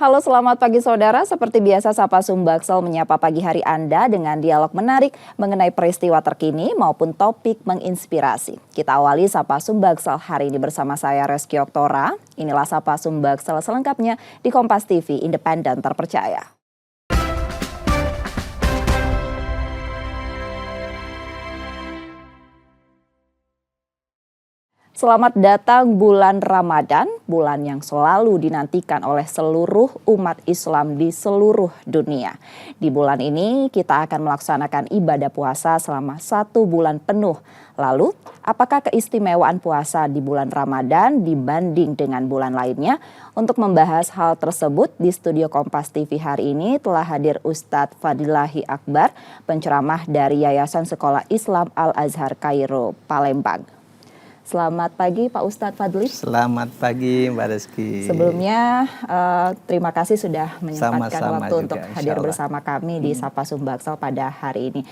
Halo, selamat pagi saudara. Seperti biasa, Sapa Sumbaksel menyapa pagi hari Anda dengan dialog menarik mengenai peristiwa terkini maupun topik menginspirasi. Kita awali Sapa Sumbaksel hari ini bersama saya Reski Oktora. Inilah Sapa Sumbaksel selengkapnya di Kompas TV, independen terpercaya. Selamat datang bulan Ramadan, bulan yang selalu dinantikan oleh seluruh umat Islam di seluruh dunia. Di bulan ini kita akan melaksanakan ibadah puasa selama 1 bulan penuh. Lalu, apakah keistimewaan puasa di bulan Ramadan dibanding dengan bulan lainnya? Untuk membahas hal tersebut di studio Kompas TV hari ini telah hadir Ustadz Fadilahi Akbar, penceramah dari Yayasan Sekolah Islam Al-Azhar Kairo, Palembang. Selamat pagi Pak Ustadz Fadli. Selamat pagi Mbak Reski. Sebelumnya terima kasih sudah menyempatkan Sama-sama waktu juga, untuk hadir bersama kami di Sapa Sumbaksel pada hari ini.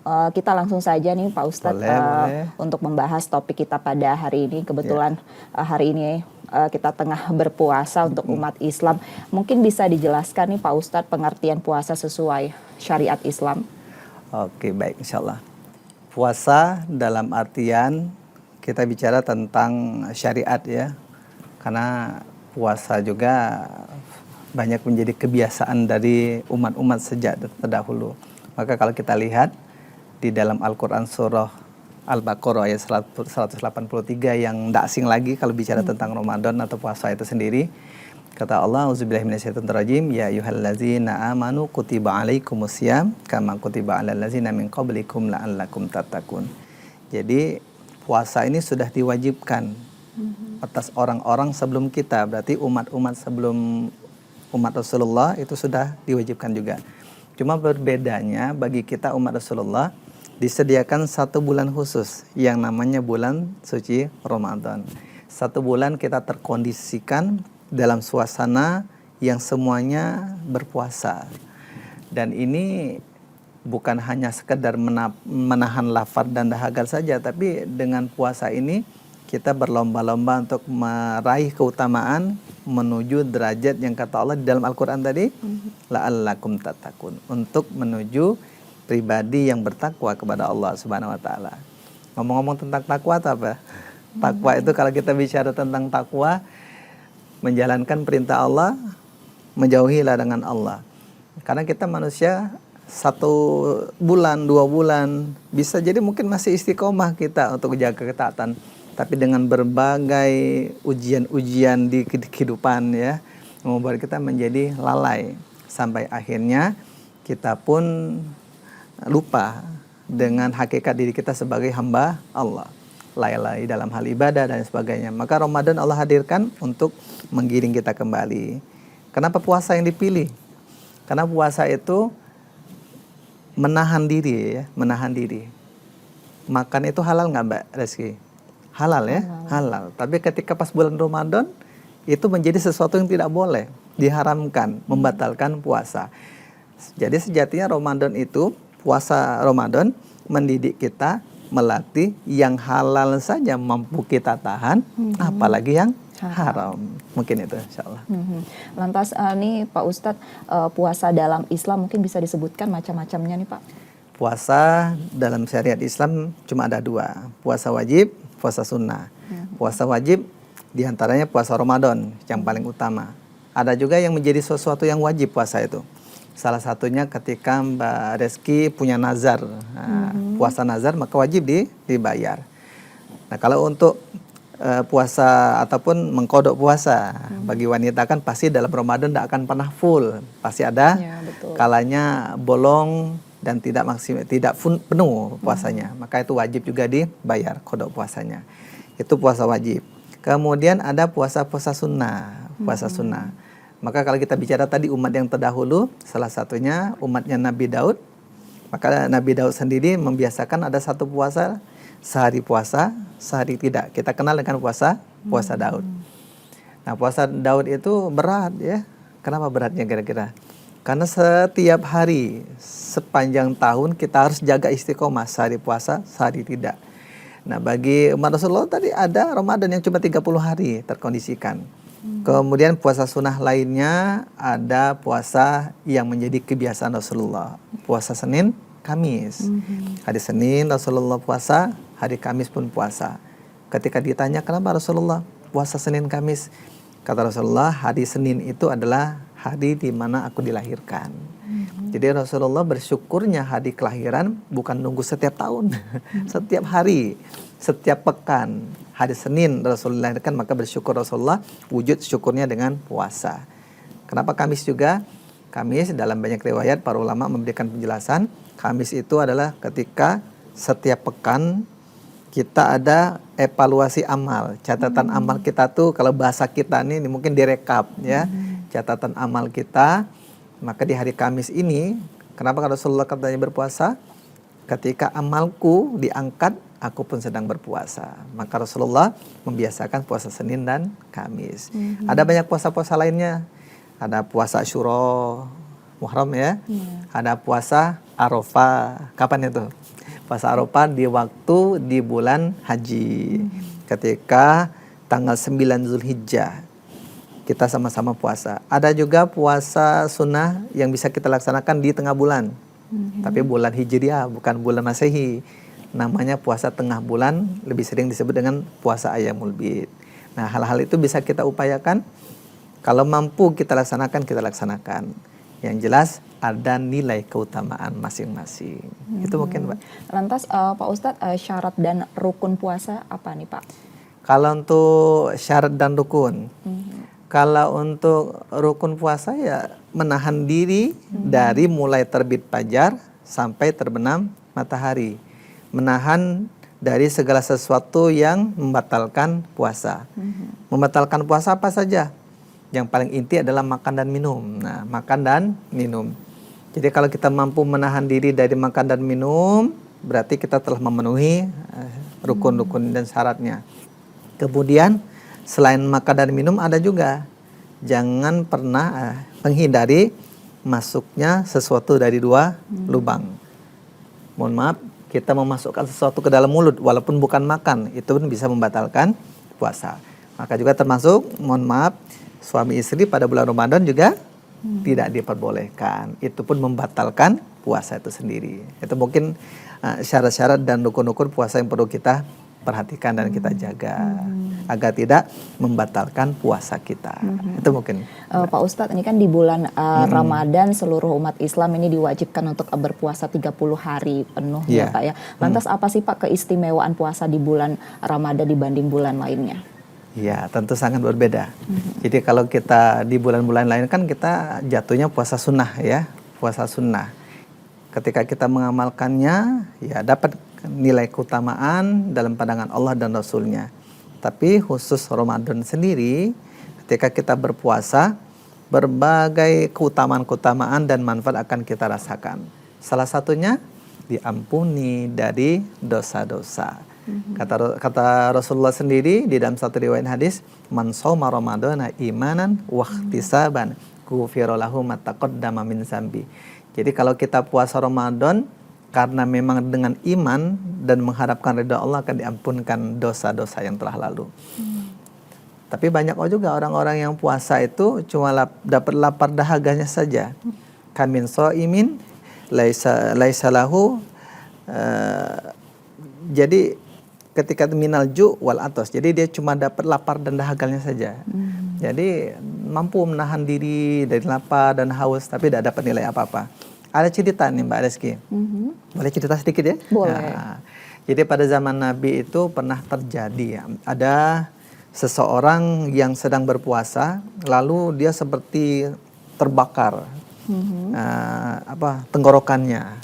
Kita langsung saja nih Pak Ustadz boleh. untuk membahas topik kita pada hari ini. Kebetulan hari ini kita tengah berpuasa untuk umat Islam. Mungkin bisa dijelaskan nih Pak Ustadz pengertian puasa sesuai syariat Islam. Oke, baik, insya Allah. Puasa dalam artian kita bicara tentang syariat ya, karena puasa juga banyak menjadi kebiasaan dari umat-umat sejak terdahulu. Maka kalau kita lihat di dalam Al-Quran surah Al-Baqarah ayat 183 yang tidak asing lagi kalau bicara tentang Ramadan atau puasa itu sendiri. Kata Allah, auzubillahi minasyaitonirrajim, ya ayyuhallazina amanu kutiba alaikumusiyam kama kutiba alal ladzina min qablikum la'allakum tattaqun. Jadi puasa ini sudah diwajibkan atas orang-orang sebelum kita, berarti umat-umat sebelum umat Rasulullah itu sudah diwajibkan juga. Cuma berbedanya bagi kita umat Rasulullah disediakan 1 bulan khusus yang namanya bulan suci Ramadan. 1 bulan kita terkondisikan dalam suasana yang semuanya berpuasa. Dan ini bukan hanya sekedar menahan lapar dan dahaga saja, tapi dengan puasa ini kita berlomba-lomba untuk meraih keutamaan menuju derajat yang kata Allah di dalam Al-Quran tadi, la'allakum tattaqun, untuk menuju pribadi yang bertakwa kepada Allah Subhanahu wa taala. Ngomong-ngomong tentang takwa atau apa? Takwa itu kalau kita bicara tentang takwa, menjalankan perintah Allah, menjauhi larangan Allah. Karena kita manusia 1 bulan, 2 bulan, bisa jadi mungkin masih istiqomah kita untuk jaga ketaatan. Tapi dengan berbagai ujian-ujian di kehidupan ya, membuat kita menjadi lalai. Sampai akhirnya kita pun lupa dengan hakikat diri kita sebagai hamba Allah. Lalai dalam hal ibadah dan sebagainya. Maka Ramadan Allah hadirkan untuk menggiring kita kembali. Kenapa puasa yang dipilih? Karena puasa itu menahan diri ya, menahan diri. Makan itu halal nggak Mbak Reski? Halal ya, halal. Tapi ketika pas bulan Ramadan itu menjadi sesuatu yang tidak boleh, diharamkan, membatalkan puasa. Jadi sejatinya Ramadan itu, puasa Ramadan mendidik kita, melatih yang halal saja mampu kita tahan, apalagi yang haram. Mungkin itu insya Allah. Lantas nih Pak Ustadz, puasa dalam Islam mungkin bisa disebutkan macam-macamnya nih Pak. Puasa dalam syariat Islam cuma ada 2, puasa wajib, puasa sunnah. Puasa wajib diantaranya puasa Ramadan yang paling utama. Ada juga yang menjadi sesuatu yang wajib puasa itu. Salah satunya ketika Mbak Reski punya nazar, puasa nazar maka wajib dibayar. Nah kalau untuk puasa ataupun mengkodok puasa bagi wanita kan pasti dalam Ramadan tidak akan pernah full, pasti ada kalanya bolong dan tidak maksimal, tidak penuh puasanya, maka itu wajib juga dibayar kodok puasanya. Itu puasa wajib. Kemudian ada puasa-puasa sunnah, puasa sunnah. Maka kalau kita bicara tadi umat yang terdahulu, salah satunya umatnya Nabi Daud. Maka Nabi Daud sendiri membiasakan ada 1 puasa, sehari puasa, sehari tidak. Kita kenal dengan puasa Daud. Nah puasa Daud itu berat ya. Kenapa beratnya kira-kira? Karena setiap hari sepanjang tahun kita harus jaga istiqomah, sehari puasa, sehari tidak. Nah bagi umat Rasulullah tadi ada Ramadan yang cuma 30 hari terkondisikan. Kemudian puasa sunnah lainnya ada puasa yang menjadi kebiasaan Rasulullah. Puasa Senin, Kamis. Hari Senin Rasulullah puasa, hari Kamis pun puasa. Ketika ditanya kenapa Rasulullah puasa Senin Kamis, kata Rasulullah, hari Senin itu adalah hari di mana aku dilahirkan. Jadi Rasulullah bersyukurnya hari kelahiran bukan nunggu setiap tahun, setiap hari, setiap pekan. Hari Senin Rasulullah dilahirkan, maka bersyukur Rasulullah, wujud syukurnya dengan puasa. Kenapa Kamis juga? Kamis dalam banyak riwayat para ulama memberikan penjelasan, Kamis itu adalah ketika setiap pekan kita ada evaluasi amal. Catatan amal kita tuh kalau bahasa kita ini mungkin direkap ya. Catatan amal kita. Maka di hari Kamis ini, kenapa Rasulullah katanya berpuasa? Ketika amalku diangkat, aku pun sedang berpuasa. Maka Rasulullah membiasakan puasa Senin dan Kamis. Ada banyak puasa-puasa lainnya. Ada puasa Asyura, Muharram ya. Ada puasa Arafah. Kapan itu? Puasa Arafah di waktu di bulan haji. Ketika tanggal 9 Zulhijjah. Kita sama-sama puasa. Ada juga puasa sunnah yang bisa kita laksanakan di tengah bulan. Tapi bulan Hijriah, bukan bulan Masehi. Namanya puasa tengah bulan, lebih sering disebut dengan puasa Ayyamul Bid. Nah, hal-hal itu bisa kita upayakan. Kalau mampu kita laksanakan, kita laksanakan. Yang jelas ada nilai keutamaan masing-masing. Itu mungkin, Pak. Lantas Pak Ustadz, syarat dan rukun puasa apa nih Pak? Kalau untuk syarat dan rukun, kalau untuk rukun puasa ya menahan diri dari mulai terbit fajar sampai terbenam matahari. Menahan dari segala sesuatu yang membatalkan puasa. Membatalkan puasa apa saja? Yang paling inti adalah makan dan minum. Nah, makan dan minum. Jadi kalau kita mampu menahan diri dari makan dan minum, berarti kita telah memenuhi rukun-rukun dan syaratnya. Kemudian selain makan dan minum ada juga jangan pernah menghindari masuknya sesuatu dari dua lubang. Mohon maaf, kita memasukkan sesuatu ke dalam mulut walaupun bukan makan, itu pun bisa membatalkan puasa. Maka juga termasuk, mohon maaf, suami istri pada bulan Ramadan juga tidak diperbolehkan. Itu pun membatalkan puasa itu sendiri. Itu mungkin syarat-syarat dan rukun-rukun puasa yang perlu kita perhatikan dan kita jaga agar tidak membatalkan puasa kita. Itu mungkin. Pak Ustadz, ini kan di bulan Ramadan seluruh umat Islam ini diwajibkan untuk berpuasa 30 hari penuh ya Pak ya. Lantas apa sih Pak keistimewaan puasa di bulan Ramadan dibanding bulan lainnya? Ya, tentu sangat berbeda. Jadi kalau kita di bulan-bulan lain kan kita jatuhnya puasa sunnah ya, puasa sunnah. Ketika kita mengamalkannya, ya dapat nilai keutamaan dalam pandangan Allah dan Rasulnya. Tapi khusus Ramadan sendiri, ketika kita berpuasa, berbagai keutamaan-keutamaan dan manfaat akan kita rasakan. Salah satunya diampuni dari dosa-dosa. Kata Rasulullah sendiri di dalam satu riwayat hadis, man shoma ramadhana imanan wa ihtisaban ghufira lahu ma taqaddama min zambi. Jadi kalau kita puasa Ramadan karena memang dengan iman dan mengharapkan ridha Allah akan diampunkan dosa-dosa yang telah lalu. Tapi banyak juga orang-orang yang puasa itu cuma dapat lapar dahaganya saja. Kamin so'imin laisa lahu jadi ketika minal ju wal atos. Jadi dia cuma dapat lapar dan dahaganya saja. Jadi mampu menahan diri dari lapar dan haus tapi tidak dapat nilai apa-apa. Ada cerita nih Mbak Reski. Boleh cerita sedikit ya? Boleh. Nah, jadi pada zaman Nabi itu pernah terjadi ya. Ada seseorang yang sedang berpuasa, lalu dia seperti terbakar tenggorokannya.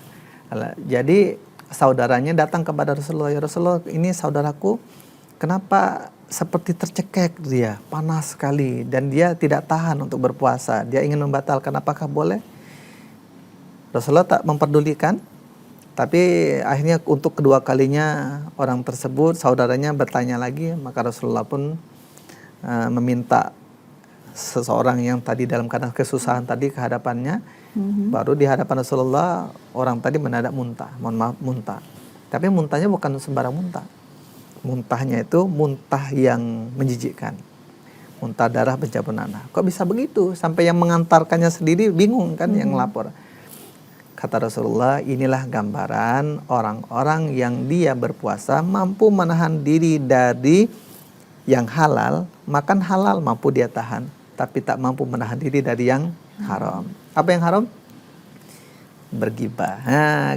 Jadi saudaranya datang kepada Rasulullah, ya Rasulullah, ini saudaraku, kenapa seperti tercekek dia, panas sekali, dan dia tidak tahan untuk berpuasa. Dia ingin membatalkan, apakah boleh? Rasulullah tak memperdulikan, tapi akhirnya untuk kedua kalinya orang tersebut, saudaranya bertanya lagi, maka Rasulullah pun meminta seseorang yang tadi dalam keadaan kesusahan tadi ke hadapannya, baru di hadapan Rasulullah orang tadi mendadak muntah, mohon maaf muntah. Tapi muntahnya bukan sembarang muntah. Muntahnya itu muntah yang menjijikkan. muntah darah, bercampur nanah. Kok bisa begitu? Sampai yang mengantarkannya sendiri bingung kan, yang lapor. Kata Rasulullah, inilah gambaran orang-orang yang dia berpuasa mampu menahan diri dari yang halal, makan halal mampu dia tahan, tapi tak mampu menahan diri dari yang haram. Apa yang haram? Bergibah,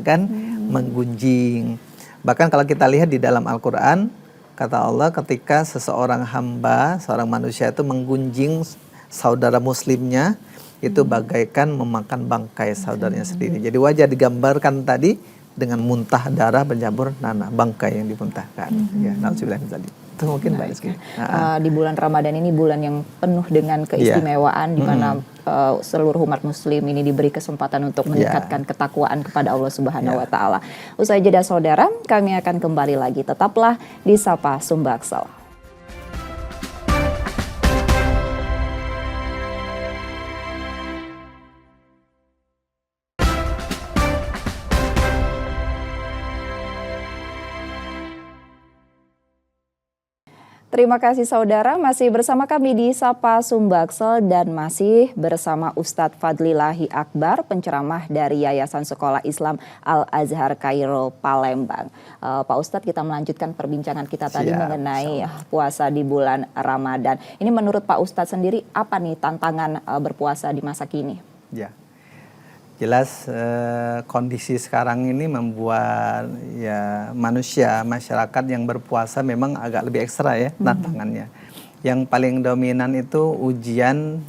kan, menggunjing. Bahkan kalau kita lihat di dalam Al-Quran, kata Allah, ketika seseorang hamba, seorang manusia itu menggunjing saudara muslimnya, itu bagaikan memakan bangkai saudaranya sendiri. Jadi wajah digambarkan tadi dengan muntah darah bercampur nanah, bangkai yang dimuntahkan. Ya, nauzubillah min dzalik. Itu mungkin Mbak Rizky. Di bulan Ramadan ini bulan yang penuh dengan keistimewaan, di mana seluruh umat muslim ini diberi kesempatan untuk meningkatkan ketakwaan kepada Allah Subhanahu wa taala. Usai jeda saudara, kami akan kembali lagi. Tetaplah di Sapa Sumbaksel. Terima kasih saudara, masih bersama kami di Sapa Sumbaksel dan masih bersama Ustadz Fadlilahi Akbar, penceramah dari Yayasan Sekolah Islam Al-Azhar Kairo Palembang. Pak Ustadz, kita melanjutkan perbincangan kita tadi mengenai puasa di bulan Ramadan. Ini menurut Pak Ustadz sendiri, apa nih tantangan berpuasa di masa kini? Ya, jelas kondisi sekarang ini membuat ya masyarakat yang berpuasa memang agak lebih ekstra ya tantangannya. Yang paling dominan itu ujian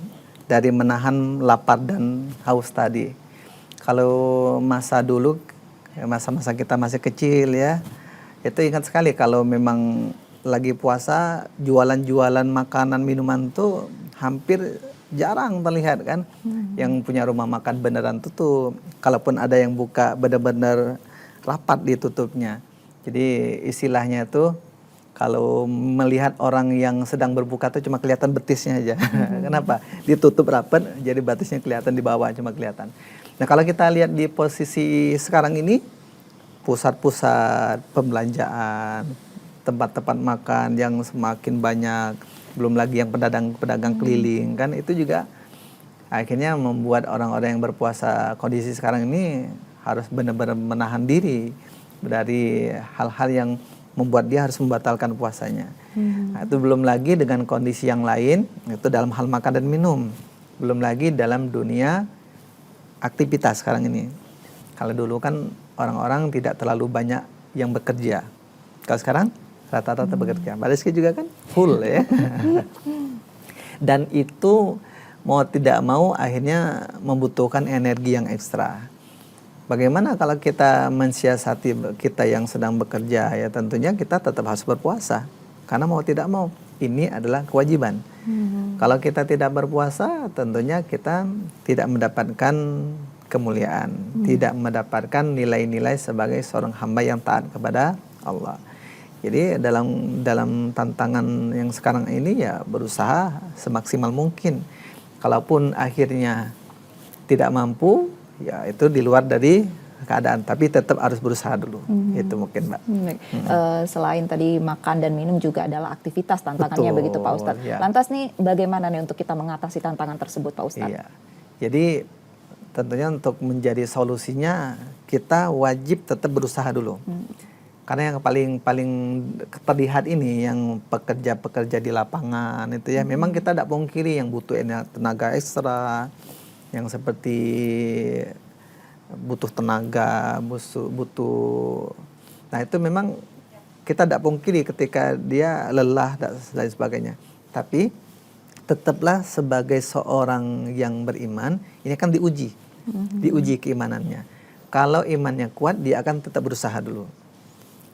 dari menahan lapar dan haus tadi. Kalau masa dulu, masa-masa kita masih kecil ya, itu ingat sekali kalau memang lagi puasa, jualan-jualan makanan minuman tuh hampir jarang terlihat kan. Yang punya rumah makan beneran tutup. Kalaupun ada yang buka benar-benar rapat ditutupnya. Jadi istilahnya itu kalau melihat orang yang sedang berbuka tuh cuma kelihatan betisnya aja. Kenapa? Ditutup rapat jadi betisnya kelihatan di bawah, cuma kelihatan. Nah, kalau kita lihat di posisi sekarang ini, pusat-pusat pembelanjaan, tempat-tempat makan yang semakin banyak, belum lagi yang pedagang keliling kan, itu juga akhirnya membuat orang-orang yang berpuasa kondisi sekarang ini harus benar-benar menahan diri dari hal-hal yang membuat dia harus membatalkan puasanya. Nah, itu belum lagi dengan kondisi yang lain, itu dalam hal makan dan minum. Belum lagi dalam dunia aktivitas sekarang ini. Kalau dulu kan orang-orang tidak terlalu banyak yang bekerja. Kalau sekarang rata-rata bekerja. Mbak Rizky juga kan full ya. Dan itu mau tidak mau akhirnya membutuhkan energi yang ekstra. Bagaimana kalau kita mensiasati kita yang sedang bekerja, ya tentunya kita tetap harus berpuasa. Karena mau tidak mau, ini adalah kewajiban. Kalau kita tidak berpuasa, tentunya kita tidak mendapatkan kemuliaan. Tidak mendapatkan nilai-nilai sebagai seorang hamba yang taat kepada Allah. Jadi dalam tantangan yang sekarang ini ya berusaha semaksimal mungkin. Kalaupun akhirnya tidak mampu, ya itu di luar dari keadaan, tapi tetap harus berusaha dulu. Itu mungkin Mbak. Selain tadi makan dan minum juga adalah aktivitas tantangannya. Betul, begitu Pak Ustadz. Ya. Lantas nih bagaimana nih untuk kita mengatasi tantangan tersebut Pak Ustadz? Iya. Jadi tentunya untuk menjadi solusinya kita wajib tetap berusaha dulu. Karena yang paling terlihat ini yang pekerja-pekerja di lapangan itu ya, memang kita tidak pungkiri yang butuh tenaga ekstra, yang seperti butuh tenaga, butuh. Nah itu memang kita tidak pungkiri ketika dia lelah dan lain sebagainya. Tapi tetaplah sebagai seorang yang beriman, ini kan diuji keimanannya. Kalau imannya kuat, dia akan tetap berusaha dulu.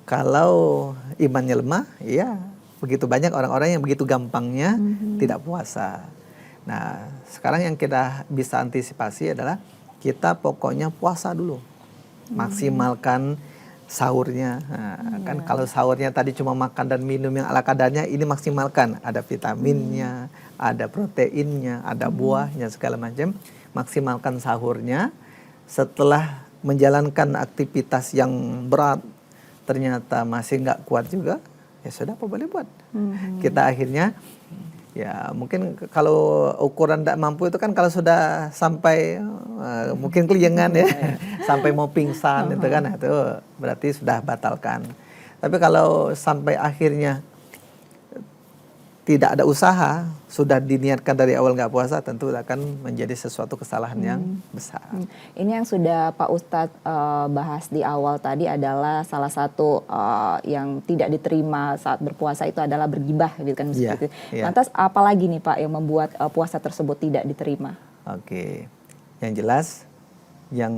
Kalau imannya lemah, ya begitu banyak orang-orang yang begitu gampangnya tidak puasa. Nah, sekarang yang kita bisa antisipasi adalah kita pokoknya puasa dulu. Maksimalkan sahurnya. Nah, kan kalau sahurnya tadi cuma makan dan minum yang ala kadarnya, ini maksimalkan. Ada vitaminnya, ada proteinnya, ada buahnya, segala macam. Maksimalkan sahurnya. Setelah menjalankan aktivitas yang berat, ternyata masih nggak kuat juga, ya sudah apa boleh buat. Kita akhirnya Ya, mungkin kalau ukuran tidak mampu itu kan kalau sudah sampai mungkin keliengan ya, sampai mau pingsan itu kan, itu berarti sudah batalkan. Tapi kalau sampai akhirnya tidak ada usaha, sudah diniatkan dari awal nggak puasa, tentu akan menjadi sesuatu kesalahan yang besar. Ini yang sudah Pak Ustadz bahas di awal tadi adalah salah satu yang tidak diterima saat berpuasa itu adalah bergibah, gitu kan? Iya, iya. Lantas apalagi nih Pak yang membuat puasa tersebut tidak diterima? Oke, yang jelas yang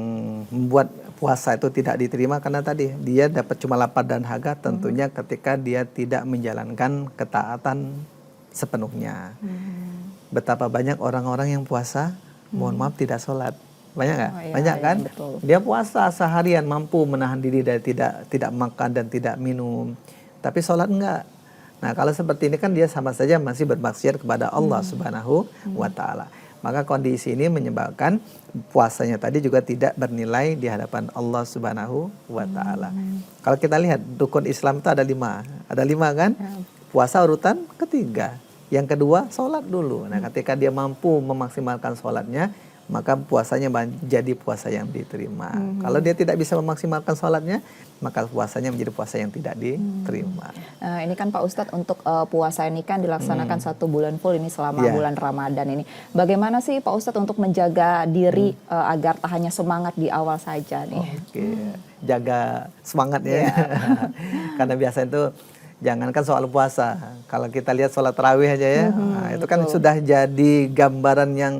membuat puasa itu tidak diterima karena tadi dia dapat cuma lapar dan haga, tentunya ketika dia tidak menjalankan ketaatan sepenuhnya. Betapa banyak orang-orang yang puasa, mohon maaf tidak sholat, banyak nggak? Oh, iya, banyak kan? iya, betul. Dia puasa seharian mampu menahan diri dari tidak makan dan tidak minum, tapi sholat enggak. Nah kalau seperti ini kan dia sama saja masih bermaksiat kepada Allah Subhanahu wa Ta'ala. Maka kondisi ini menyebabkan puasanya tadi juga tidak bernilai di hadapan Allah Subhanahu wa Ta'ala. Kalau kita lihat rukun Islam itu ada 5 kan? Puasa urutan ketiga. Yang kedua sholat dulu. Nah ketika dia mampu memaksimalkan sholatnya, maka puasanya menjadi puasa yang diterima. Kalau dia tidak bisa memaksimalkan sholatnya, maka puasanya menjadi puasa yang tidak diterima. Ini kan Pak Ustadz untuk puasa ini kan dilaksanakan 1 bulan full ini selama bulan Ramadan ini. Bagaimana sih Pak Ustadz untuk menjaga diri agar tak hanya semangat di awal saja nih? Oke, jaga semangat ya. Karena biasa itu jangankan soal puasa, kalau kita lihat sholat tarawih aja ya, nah, itu kan sudah jadi gambaran yang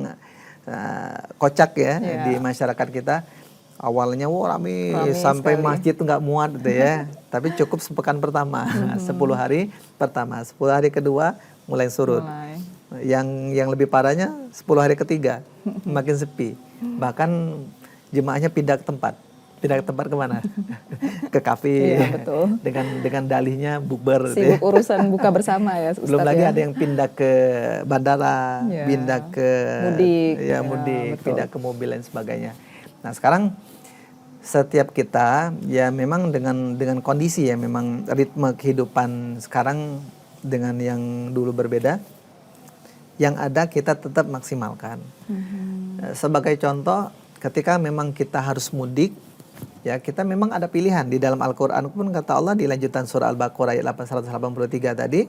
kocak ya di masyarakat kita. Awalnya rame sampai sekali. Masjid tuh nggak muat gitu ya. Tapi cukup sepekan pertama, 10 hari pertama, 10 hari kedua mulai surut. Yang lebih parahnya 10 hari ketiga makin sepi. Bahkan jemaahnya pindah ke tempat. Pindah ke tempat kemana? Ke kafe. Iya, betul. Dengan dalihnya bukber. Sibuk urusan buka bersama ya Ustadz. Belum lagi ada yang pindah ke bandara, pindah ke mudik, pindah ke mobil dan sebagainya. Nah sekarang setiap kita ya memang dengan kondisi ya, memang ritme kehidupan sekarang dengan yang dulu berbeda. Yang ada kita tetap maksimalkan. Sebagai contoh, ketika memang kita harus mudik, ya kita memang ada pilihan. Di dalam Al-Quran pun kata Allah di lanjutan surah Al-Baqarah ayat 883 tadi,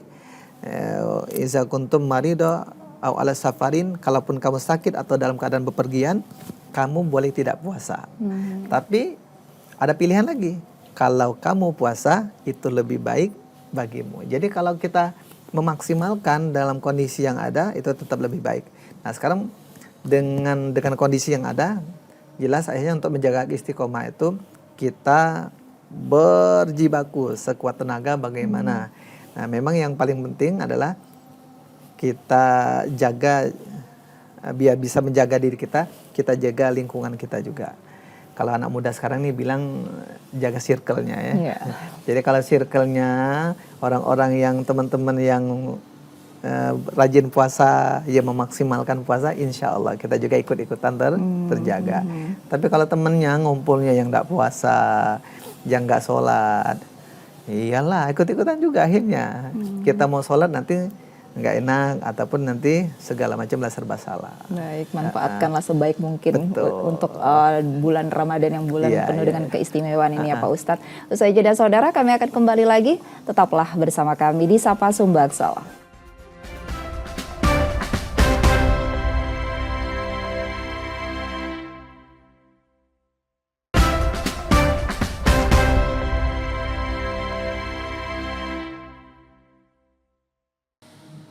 iza kuntum marido au ala safarin, kalaupun kamu sakit atau dalam keadaan bepergian, kamu boleh tidak puasa. Tapi ada pilihan lagi, kalau kamu puasa itu lebih baik bagimu. Jadi kalau kita memaksimalkan dalam kondisi yang ada, itu tetap lebih baik. Nah sekarang dengan kondisi yang ada, jelas akhirnya untuk menjaga istiqomah itu kita berjibaku sekuat tenaga bagaimana. Nah memang yang paling penting adalah kita jaga, biar bisa menjaga diri kita jaga lingkungan kita juga. Kalau anak muda sekarang nih bilang jaga circle-nya ya. Jadi kalau circle-nya orang-orang yang teman-teman yang rajin puasa, ya memaksimalkan puasa, insya Allah kita juga ikut-ikutan terjaga. Tapi kalau temennya ngumpulnya yang nggak puasa, yang nggak sholat, iyalah ikut-ikutan juga akhirnya. Kita mau sholat nanti nggak enak, ataupun nanti segala macam lah serba salah. Baik, manfaatkanlah sebaik mungkin untuk bulan Ramadan yang bulan penuh dengan keistimewaan ini ya Pak Ustadz. Usai jeda saudara, kami akan kembali lagi. Tetaplah bersama kami di Sapa Sumbaksel.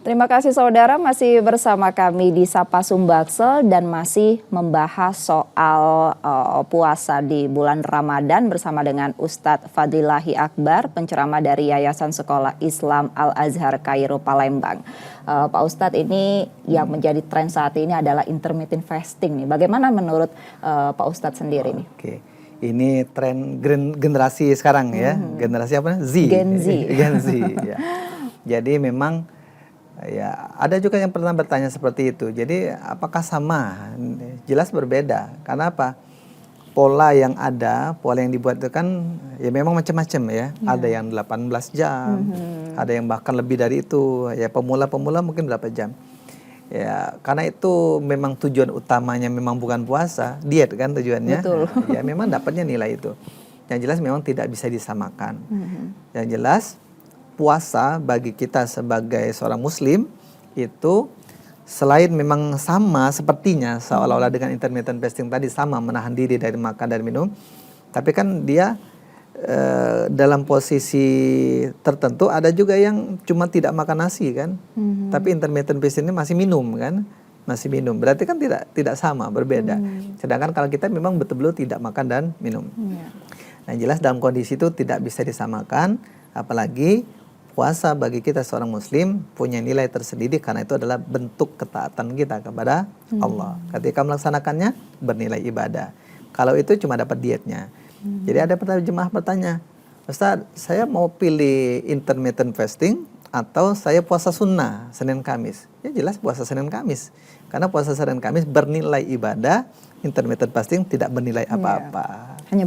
Terima kasih saudara, masih bersama kami di Sapa Sumbaksel dan masih membahas soal puasa di bulan Ramadan bersama dengan Ustadz Fadlilahi Akbar, penceramah dari Yayasan Sekolah Islam Al-Azhar Kairo Palembang. Pak Ustadz, ini yang menjadi tren saat ini adalah intermittent fasting nih. Bagaimana menurut Pak Ustadz sendiri nih? Oke. Ini tren generasi sekarang ya. Generasi apa? Gen Z. Gen Z ya. Jadi memang ya, ada juga yang pernah bertanya seperti itu. Jadi apakah sama? Jelas berbeda. Karena apa? pola yang ada, pola yang dibuat itu kan ya memang macam-macam ya. Ada yang 18 jam, ada yang bahkan lebih dari itu. Ya pemula-pemula mungkin berapa jam. Ya karena itu memang tujuan utamanya memang bukan puasa, diet kan tujuannya. Betul. Nah, ya memang dapatnya nilai itu. Yang jelas memang tidak bisa disamakan. Yang jelas puasa bagi kita sebagai seorang muslim itu selain memang sama sepertinya seolah-olah dengan intermittent fasting tadi sama menahan diri dari makan dan minum, tapi kan dia dalam posisi tertentu ada juga yang cuma tidak makan nasi kan, tapi intermittent fasting ini masih minum kan, masih minum. Berarti kan tidak sama, berbeda. Sedangkan kalau kita memang betul-betul tidak makan dan minum. Nah jelas dalam kondisi itu tidak bisa disamakan, apalagi puasa bagi kita seorang muslim punya nilai tersendiri karena itu adalah bentuk ketaatan kita kepada Allah. Ketika melaksanakannya bernilai ibadah. Kalau itu cuma dapat dietnya. Jadi ada jemaah bertanya, Ustaz, saya mau pilih intermittent fasting atau saya puasa sunnah Senin Kamis? Ya jelas puasa Senin Kamis. Karena puasa Senin Kamis bernilai ibadah, intermittent fasting tidak bernilai apa-apa. Hanya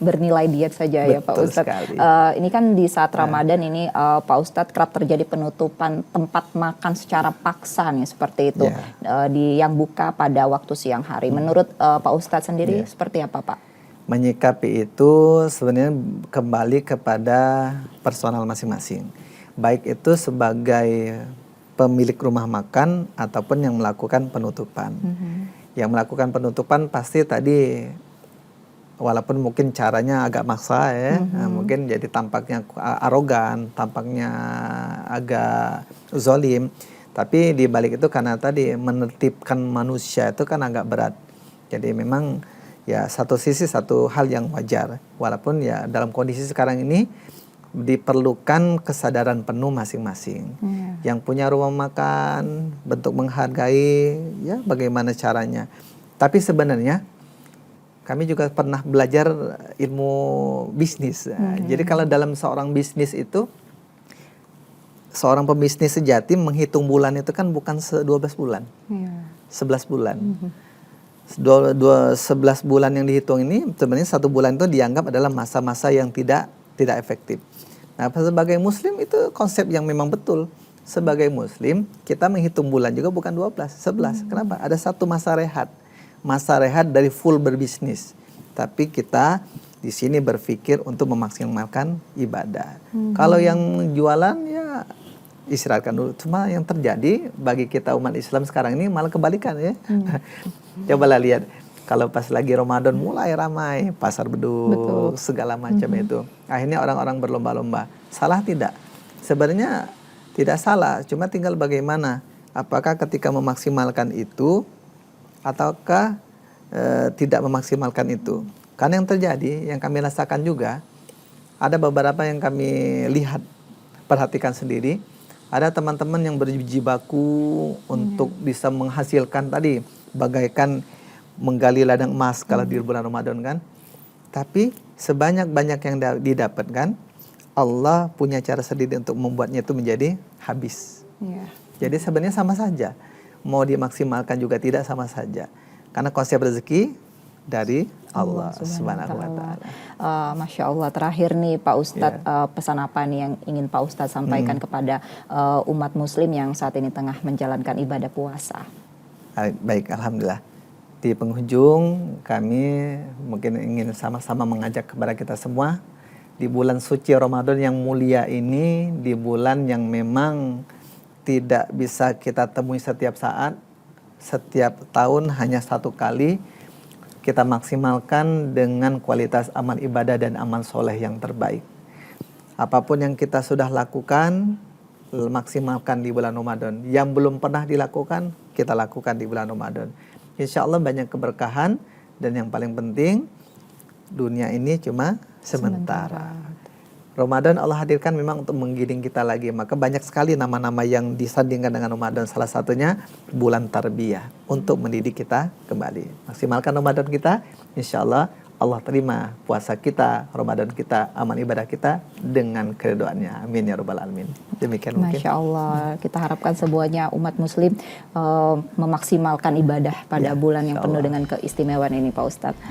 bernilai diet saja. Betul ya Pak Ustadz. Ini kan di saat Ramadan ini Pak Ustadz kerap terjadi penutupan tempat makan secara paksa nih seperti itu. Yang buka pada waktu siang hari. Menurut Pak Ustadz sendiri seperti apa Pak? Menyikapi itu sebenarnya kembali kepada personal masing-masing. Baik itu sebagai pemilik rumah makan ataupun yang melakukan penutupan. Yang melakukan penutupan pasti tadi walaupun mungkin caranya agak maksa ya, mungkin jadi tampaknya arogan, tampaknya agak zolim, tapi di balik itu karena tadi menertibkan manusia itu kan agak berat. Jadi memang ya satu sisi satu hal yang wajar, walaupun ya dalam kondisi sekarang ini diperlukan kesadaran penuh masing-masing. Yang punya rumah makan, bentuk menghargai, ya bagaimana caranya. Tapi sebenarnya kami juga pernah belajar ilmu bisnis. Jadi kalau dalam seorang bisnis itu, seorang pembisnis sejati menghitung bulan itu kan bukan 12 bulan, 11 bulan. 11 bulan yang dihitung ini sebenarnya satu bulan itu dianggap adalah masa-masa yang tidak efektif. Nah sebagai muslim itu konsep yang memang betul. Sebagai muslim kita menghitung bulan juga bukan 12, 11. Kenapa? Ada satu masa rehat. Masa rehat dari full berbisnis. Tapi kita di sini berpikir untuk memaksimalkan ibadah. Kalau yang jualan ya istirahatkan dulu. Cuma yang terjadi bagi kita umat Islam sekarang ini malah kebalikan ya. Cobalah lihat. Kalau pas lagi Ramadan mulai ramai, pasar beduk, segala macam itu. Akhirnya orang-orang berlomba-lomba. Salah tidak? Sebenarnya tidak salah, cuma tinggal bagaimana. Apakah ketika memaksimalkan itu, ataukah tidak memaksimalkan itu. Karena yang terjadi, yang kami rasakan juga, ada beberapa yang kami lihat, perhatikan sendiri, ada teman-teman yang berjibaku untuk bisa menghasilkan tadi, bagaikan menggali ladang emas kalau di bulan Ramadan kan. Tapi sebanyak-banyak yang didapatkan, Allah punya cara sendiri untuk membuatnya itu menjadi habis. Jadi sebenarnya sama saja. Mau dimaksimalkan juga tidak, sama saja. Karena konsep rezeki dari Allah Subhanahu wa Ta'ala. Masya Allah, terakhir nih Pak Ustadz, pesan apa nih yang ingin Pak Ustadz sampaikan kepada umat muslim yang saat ini tengah menjalankan ibadah puasa? Baik, Alhamdulillah. Di penghujung kami mungkin ingin sama-sama mengajak kepada kita semua di bulan suci Ramadan yang mulia ini, di bulan yang memang tidak bisa kita temui setiap saat, setiap tahun hanya satu kali, kita maksimalkan dengan kualitas amal ibadah dan amal soleh yang terbaik. Apapun yang kita sudah lakukan, maksimalkan di bulan Ramadan. Yang belum pernah dilakukan, kita lakukan di bulan Ramadan. Insya Allah banyak keberkahan, dan yang paling penting dunia ini cuma sementara. Ramadan Allah hadirkan memang untuk menggiring kita lagi. Maka banyak sekali nama-nama yang disandingkan dengan Ramadan. Salah satunya bulan tarbiyah, untuk mendidik kita kembali. Maksimalkan Ramadan kita, insya Allah Allah terima puasa kita, Ramadan kita, amal ibadah kita dengan keridhaannya. Amin ya rabbal alamin. Demikian mungkin. Masya Allah, kita harapkan semuanya umat muslim memaksimalkan ibadah pada bulan yang penuh dengan keistimewaan ini Pak Ustadz.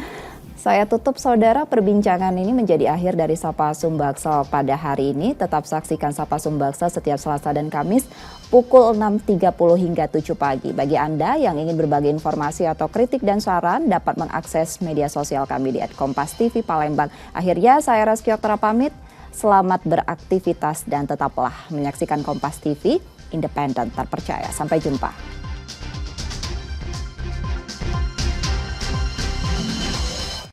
Saya tutup saudara, perbincangan ini menjadi akhir dari Sapa Sumbaksel pada hari ini. Tetap saksikan Sapa Sumbaksel setiap Selasa dan Kamis pukul 6.30 hingga 7 pagi. Bagi Anda yang ingin berbagi informasi atau kritik dan saran dapat mengakses media sosial kami di @kompas.tv Palembang. Akhirnya saya Reski Oktara pamit, selamat beraktivitas dan tetaplah menyaksikan Kompas TV, independen terpercaya. Sampai jumpa.